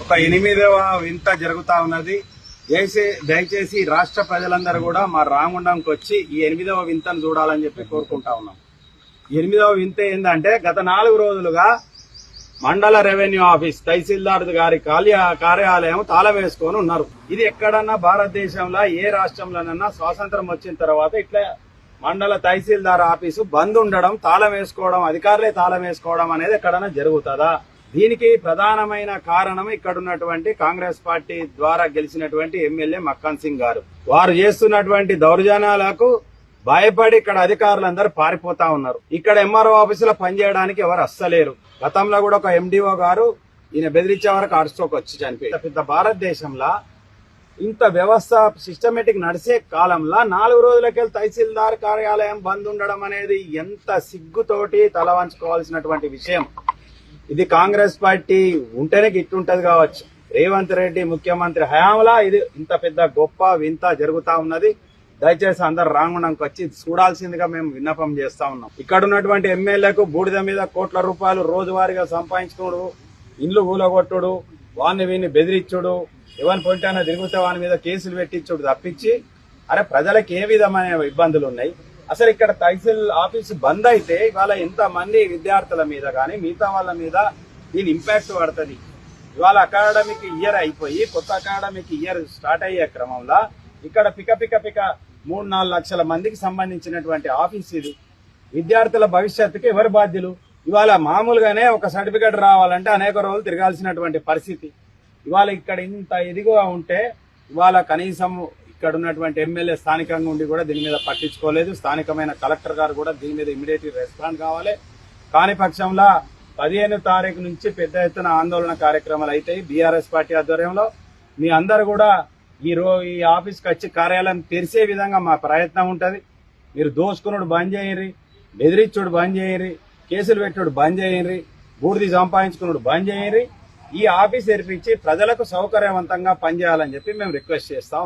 ఒక 8వ వింత జరుగుతా ఉన్నది. దయచేసి రాష్ట్ర ప్రజలందరూ కూడా మా రామగుండంకి వచ్చి ఈ 8వ వింతను చూడాలని చెప్పి కోరుకుంటా ఉన్నాం. 8వ వింత ఏంటంటే, గత 4 రోజులుగా మండల రెవెన్యూ ఆఫీస్ తహసీల్దార్ గారి కార్యాలయం తాళం వేసుకొని ఉన్నారు. ఇది ఎక్కడన్నా భారతదేశంలో ఏ రాష్ట్రంలోనన్నా స్వాతంత్రం వచ్చిన తర్వాత ఇట్లా మండల తహసీల్దార్ ఆఫీసు బంద్ ఉండడం, తాళం వేసుకోవడం, అధికారులే తాళం వేసుకోవడం అనేది ఎక్కడన్నా జరుగుతుందా? దీనికి ప్రధానమైన కారణం ఇక్కడ ఉన్నటువంటి కాంగ్రెస్ పార్టీ ద్వారా గెలిచినటువంటి ఎమ్మెల్యే మక్కన్ సింగ్ గారు. వారు చేస్తున్నటువంటి దౌర్జన్యాలకు భయపడి ఇక్కడ అధికారులందరూ పారిపోతా ఉన్నారు. ఇక్కడ ఎంఆర్ఓ ఆఫీసులో పనిచేయడానికి ఎవరు అస్సలేరు. గతంలో కూడా ఒక ఎండిఓ గారు ఈయన బెదిరించే వరకు హార్ట్ స్ట్రోక్ వచ్చి చనిపోయింది. పెద్ద భారతదేశంలో ఇంత వ్యవస్థ సిస్టమేటిక్ నడిచే కాలంలో 4 రోజులకెళ్ళి తహసీల్దార్ కార్యాలయం బంద్ ఉండడం అనేది ఎంత సిగ్గుతోటి తల వంచుకోవాల్సినటువంటి విషయం. ఇది కాంగ్రెస్ పార్టీ ఉంటేనే గిట్టుంటది కావచ్చు. రేవంత్ రెడ్డి ముఖ్యమంత్రి హయాంలా ఇది ఇంత పెద్ద గొప్ప వింత జరుగుతా ఉన్నది. దయచేసి అందరు రామగుండంకి వచ్చి చూడాల్సిందిగా మేము విన్నపం చేస్తా ఉన్నాం. ఇక్కడ ఉన్నటువంటి ఎమ్మెల్యేకు బూడిద మీద కోట్ల రూపాయలు రోజువారీగా సంపాదించుకోడు, ఇండ్లు కూలగొట్టుడు, వీన్ని బెదిరించుడు, ఎవరిని పొంటానో తిరిగితే వాని మీద కేసులు పెట్టించుడు తప్పించి, అరే ప్రజలకు ఏ విధమైన ఇబ్బందులు ఉన్నాయి? అసలు ఇక్కడ తహసీల్ ఆఫీసు బంద్ అయితే ఇవాళ ఎంత మంది విద్యార్థుల మీద కానీ మిగతా వాళ్ళ మీద దీని ఇంపాక్ట్ పడుతుంది. ఇవాళ అకాడమిక్ ఇయర్ అయిపోయి కొత్త అకాడమిక్ ఇయర్ స్టార్ట్ అయ్యే క్రమంలో ఇక్కడ పిక 3-4 లక్షల మందికి సంబంధించినటువంటి ఆఫీస్ ఇది. విద్యార్థుల భవిష్యత్తుకి ఎవరు బాధ్యులు? ఇవాళ మామూలుగానే ఒక సర్టిఫికేట్ రావాలంటే అనేక రోజులు తిరగాల్సినటువంటి పరిస్థితి. ఇవాళ ఇక్కడ ఇంత ఇదిగా ఉంటే ఇవాళ కనీసం ఇక్కడ ఉన్నటువంటి ఎమ్మెల్యే స్థానికంగా ఉండి కూడా దీని మీద పట్టించుకోలేదు. స్థానికమైన కలెక్టర్ గారు కూడా దీని మీద ఇమీడియట్ రెస్పాండ్ కావాలి. కాని పక్షంలో 15వ తారీఖు నుంచి పెద్ద ఎత్తున ఆందోళన కార్యక్రమాలు అవుతాయి బీఆర్ఎస్ పార్టీ ఆధ్వర్యంలో. మీ అందరు కూడా ఈ ఆఫీస్కి వచ్చి కార్యాలయం తెరిసే విధంగా మా ప్రయత్నం ఉంటుంది. మీరు దోసుకున్నాడు బంద్ చేయండి, బెదిరించుడు బంద్ చేయండి, కేసులు పెట్టుడు బంద్ చేయండి, బూడిది సంపాదించుకున్నాడు బంద్ చేయండి. ఈ ఆఫీస్ తెరిపించి ప్రజలకు సౌకర్యవంతంగా పనిచేయాలని చెప్పి మేము రిక్వెస్ట్ చేస్తా ఉన్నాం.